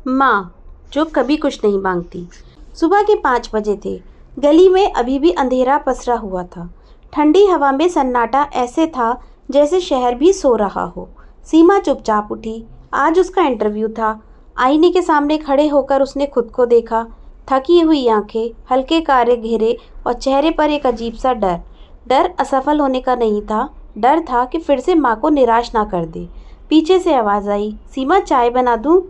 माँ जो कभी कुछ नहीं मांगती। सुबह के 5 बजे थे। गली में अभी भी अंधेरा पसरा हुआ था। ठंडी हवा में सन्नाटा ऐसे था जैसे शहर भी सो रहा हो। सीमा चुपचाप उठी। आज उसका इंटरव्यू था। आईने के सामने खड़े होकर उसने खुद को देखा। थकी हुई आंखें, हल्के काले घेरे और चेहरे पर एक अजीब सा डर। डर असफल होने का नहीं था, डर था कि फिर से माँ को निराश ना कर दे। पीछे से आवाज़ आई, सीमा चाय बना दूँ?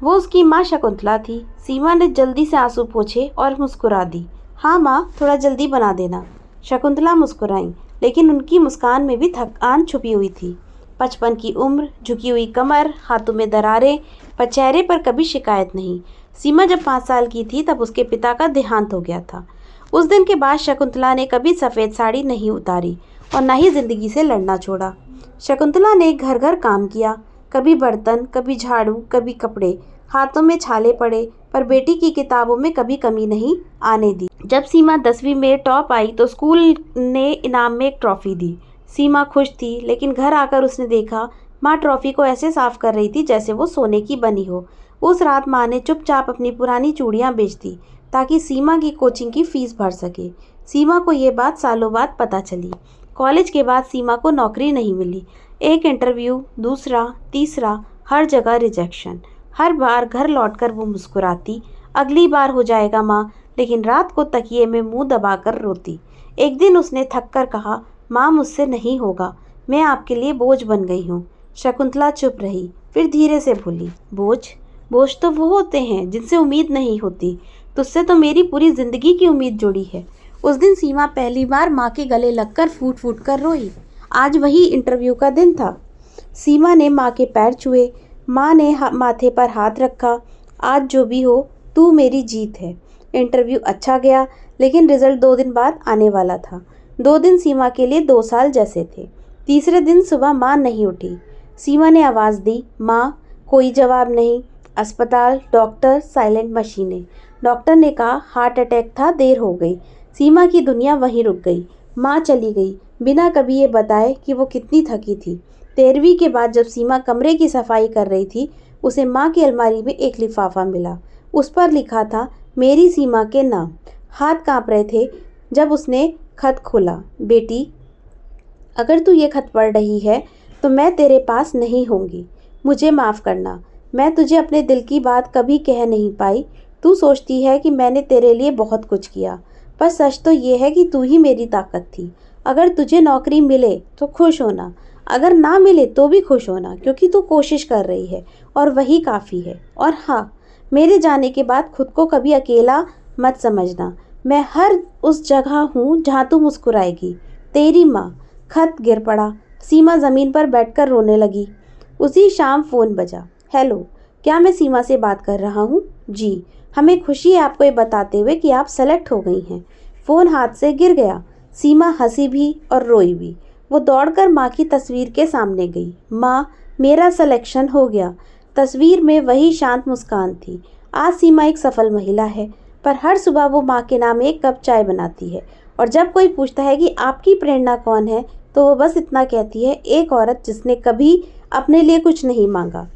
वो उसकी माँ शकुंतला थी। सीमा ने जल्दी से आंसू पोंछे और मुस्कुरा दी। हाँ माँ, थोड़ा जल्दी बना देना। शकुंतला मुस्कुराई, लेकिन उनकी मुस्कान में भी थकान छुपी हुई थी। 55 की उम्र, झुकी हुई कमर, हाथों में दरारें, पर चेहरे पर कभी शिकायत नहीं। सीमा जब 5 साल की थी तब उसके पिता का देहांत हो गया था। उस दिन के बाद शकुंतला ने कभी सफ़ेद साड़ी नहीं उतारी और न ही जिंदगी से लड़ना छोड़ा। शकुंतला ने घर घर काम किया, कभी बर्तन, कभी झाड़ू, कभी कपड़े। हाथों में छाले पड़े, पर बेटी की किताबों में कभी कमी नहीं आने दी। जब सीमा 10वीं में टॉप आई तो स्कूल ने इनाम में एक ट्रॉफी दी। सीमा खुश थी, लेकिन घर आकर उसने देखा माँ ट्रॉफी को ऐसे साफ कर रही थी जैसे वो सोने की बनी हो। उस रात माँ ने चुपचाप अपनी पुरानी चूड़ियाँ बेच दी ताकि सीमा की कोचिंग की फीस भर सके। सीमा को ये बात सालों बाद पता चली। कॉलेज के बाद सीमा को नौकरी नहीं मिली। एक इंटरव्यू, दूसरा, तीसरा, हर जगह रिजेक्शन। हर बार घर लौटकर वो मुस्कुराती, अगली बार हो जाएगा माँ, लेकिन रात को तकिए में मुंह दबाकर रोती। एक दिन उसने थक कर कहा, माँ मुझसे नहीं होगा, मैं आपके लिए बोझ बन गई हूँ। शकुंतला चुप रही, फिर धीरे से बोली, बोझ? बोझ तो वो होते हैं जिनसे उम्मीद नहीं होती। तुझसे तो मेरी पूरी जिंदगी की उम्मीद जुड़ी है। उस दिन सीमा पहली बार माँ के गले लगकर फूट फूट कर रोई। आज वही इंटरव्यू का दिन था। सीमा ने माँ के पैर छुए। माँ ने माथे पर हाथ रखा। आज जो भी हो, तू मेरी जीत है। इंटरव्यू अच्छा गया, लेकिन रिजल्ट 2 दिन बाद आने वाला था। 2 दिन सीमा के लिए 2 साल जैसे थे। तीसरे दिन सुबह माँ नहीं उठी। सीमा ने आवाज़ दी, माँ। कोई जवाब नहीं। अस्पताल, डॉक्टर, साइलेंट मशीनें। डॉक्टर ने कहा हार्ट अटैक था, देर हो गई। सीमा की दुनिया वहीं रुक गई। माँ चली गई, बिना कभी ये बताए कि वो कितनी थकी थी। 13वीं के बाद जब सीमा कमरे की सफाई कर रही थी, उसे माँ की अलमारी में एक लिफाफा मिला। उस पर लिखा था, मेरी सीमा के नाम। हाथ कांप रहे थे जब उसने खत खोला। बेटी, अगर तू ये खत पढ़ रही है तो मैं तेरे पास नहीं होंगी। मुझे माफ़ करना, मैं तुझे अपने दिल की बात कभी कह नहीं पाई। तू सोचती है कि मैंने तेरे लिए बहुत कुछ किया, पर सच तो ये है कि तू ही मेरी ताकत थी। अगर तुझे नौकरी मिले तो खुश होना, अगर ना मिले तो भी खुश होना, क्योंकि तू कोशिश कर रही है और वही काफ़ी है। और हाँ, मेरे जाने के बाद खुद को कभी अकेला मत समझना। मैं हर उस जगह हूँ जहाँ तू मुस्कुराएगी। तेरी माँ। खत गिर पड़ा। सीमा ज़मीन पर बैठकर रोने लगी। उसी शाम फ़ोन बजा। हेलो, क्या मैं सीमा से बात कर रहा हूँ? जी। हमें खुशी है आपको ये बताते हुए कि आप सेलेक्ट हो गई हैं। फ़ोन हाथ से गिर गया। सीमा हंसी भी और रोई भी। वो दौड़कर माँ की तस्वीर के सामने गई। माँ, मेरा सिलेक्शन हो गया। तस्वीर में वही शांत मुस्कान थी। आज सीमा एक सफल महिला है, पर हर सुबह वो माँ के नाम एक कप चाय बनाती है। और जब कोई पूछता है कि आपकी प्रेरणा कौन है, तो वो बस इतना कहती है, एक औरत जिसने कभी अपने लिए कुछ नहीं मांगा।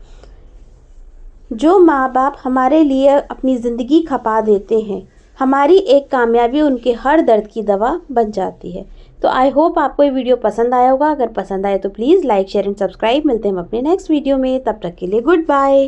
जो माँ बाप हमारे लिए अपनी ज़िंदगी खपा देते हैं, हमारी एक कामयाबी उनके हर दर्द की दवा बन जाती है। तो आई होप आपको ये वीडियो पसंद आया होगा। अगर पसंद आए तो please like, share and subscribe. मिलते हैं हम अपने नेक्स्ट वीडियो में। तब तक के लिए गुड बाय।